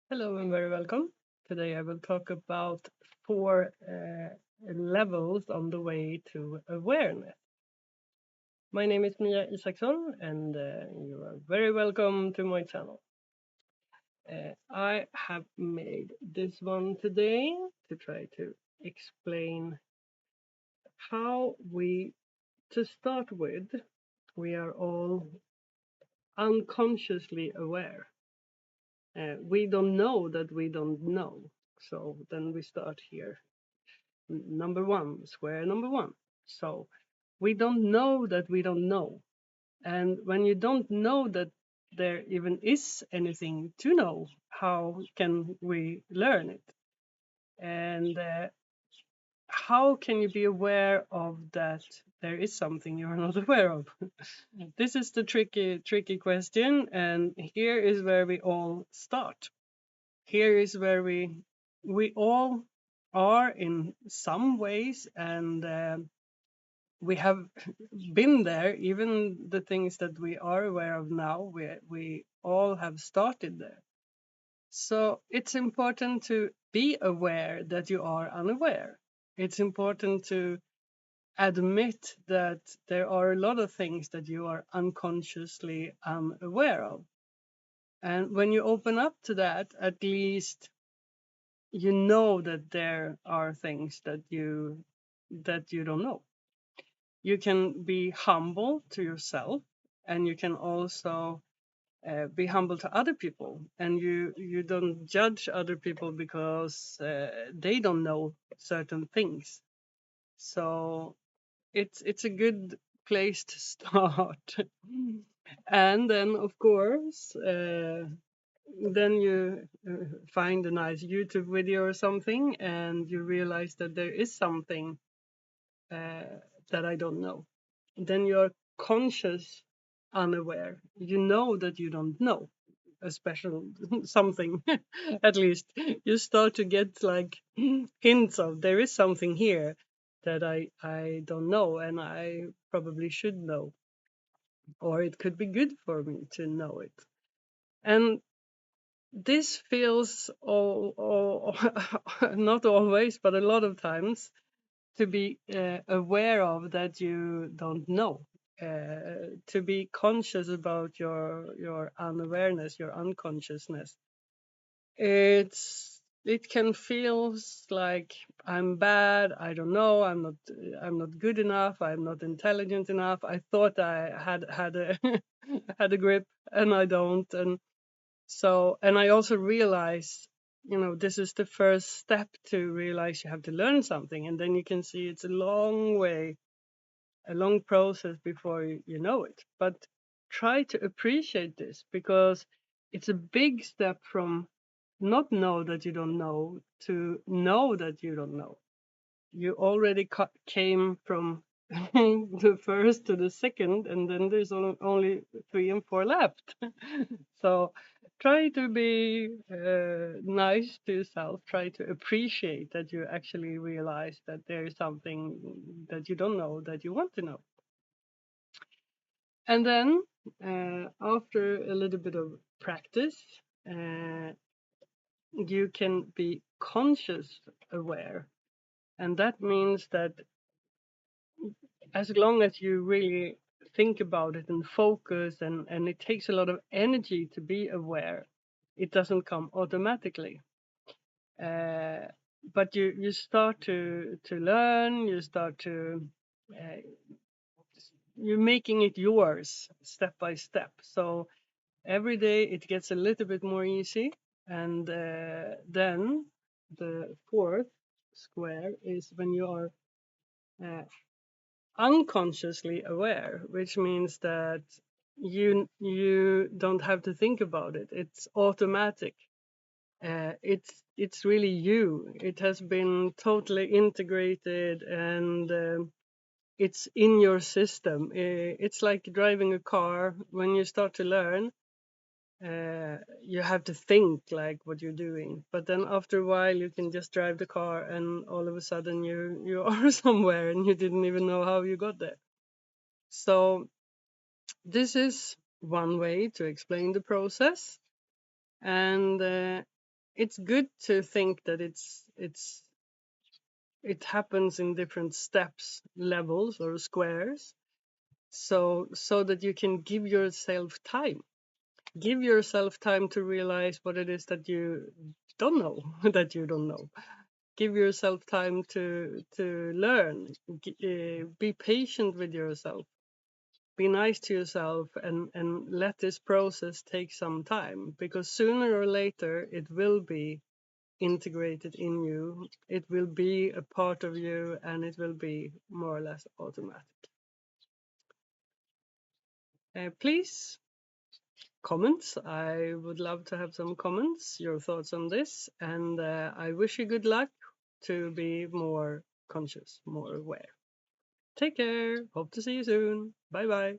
Hello and very welcome. Today I will talk about four levels on the way to awareness. My name is Mia Isaksson and you are very welcome to my channel. I have made this one today to try to explain how to start with, we are all unconsciously aware. We don't know that we don't know. So then we start here. Number one, square number one. So we don't know that we don't know. And when you don't know that there even is anything to know, how can we learn it? And how can you be aware of that there is something you're not aware of? This is the tricky question. And here is where we all start. Here is where we all are in some ways, and we have been there. Even the things that we are aware of now, we all have started there. So it's important to be aware that you are unaware. It's important to admit that there are a lot of things that you are unconsciously unaware of. And when you open up to that, at least you know that there are things that you don't know. You can be humble to yourself, and you can also be humble to other people, and you don't judge other people because they don't know certain things. So it's a good place to start. And then of course then you find a nice YouTube video or something, and you realize that there is something uh, that I don't know. Then you're conscious, unaware. You know that you don't know a special something. At least you start to get like hints of there is something here that I don't know, and I probably should know, or it could be good for me to know it. And this feels all not always, but a lot of times, to be aware of that you don't know, to be conscious about your unawareness, your unconsciousness. It can feel like I'm bad, I don't know, I'm not good enough, I'm not intelligent enough, I thought I had a had a grip, and I don't. And I also realize, this is the first step to realize you have to learn something. And then you can see it's a long way, a long process before you know it. But try to appreciate this, because it's a big step from not know that you don't know to know that you don't know. You already came from the first to the second, and then there's only three and four left. So try to be nice to yourself. Try to appreciate that you actually realize that there is something that you don't know that you want to know. And then after a little bit of practice, uh, you can be conscious aware. And that means that as long as you really think about it and focus, and it takes a lot of energy to be aware, it doesn't come automatically. Uh, but you start to learn, you start to uh, you're making it yours step by step. So every day it gets a little bit more easy. And then the fourth square is when you are uh, unconsciously aware, which means that you don't have to think about it. It's automatic. It's really you. It has been totally integrated, and it's in your system. It's like driving a car. When you start to learn, you have to think like what you're doing, but then after a while you can just drive the car, and all of a sudden you are somewhere and you didn't even know how you got there. So this is one way to explain the process. And it's good to think that it happens in different steps, levels, or squares, so that you can give yourself time. Give yourself time to realize what it is that you don't know that you don't know. Give yourself time to learn. Be patient with yourself. Be nice to yourself, and let this process take some time, because sooner or later it will be integrated in you. It will be a part of you, and it will be more or less automatic. Please, comments. I would love to have some comments, your thoughts on this, and I wish you good luck to be more conscious, more aware. Take care. Hope to see you soon. Bye bye.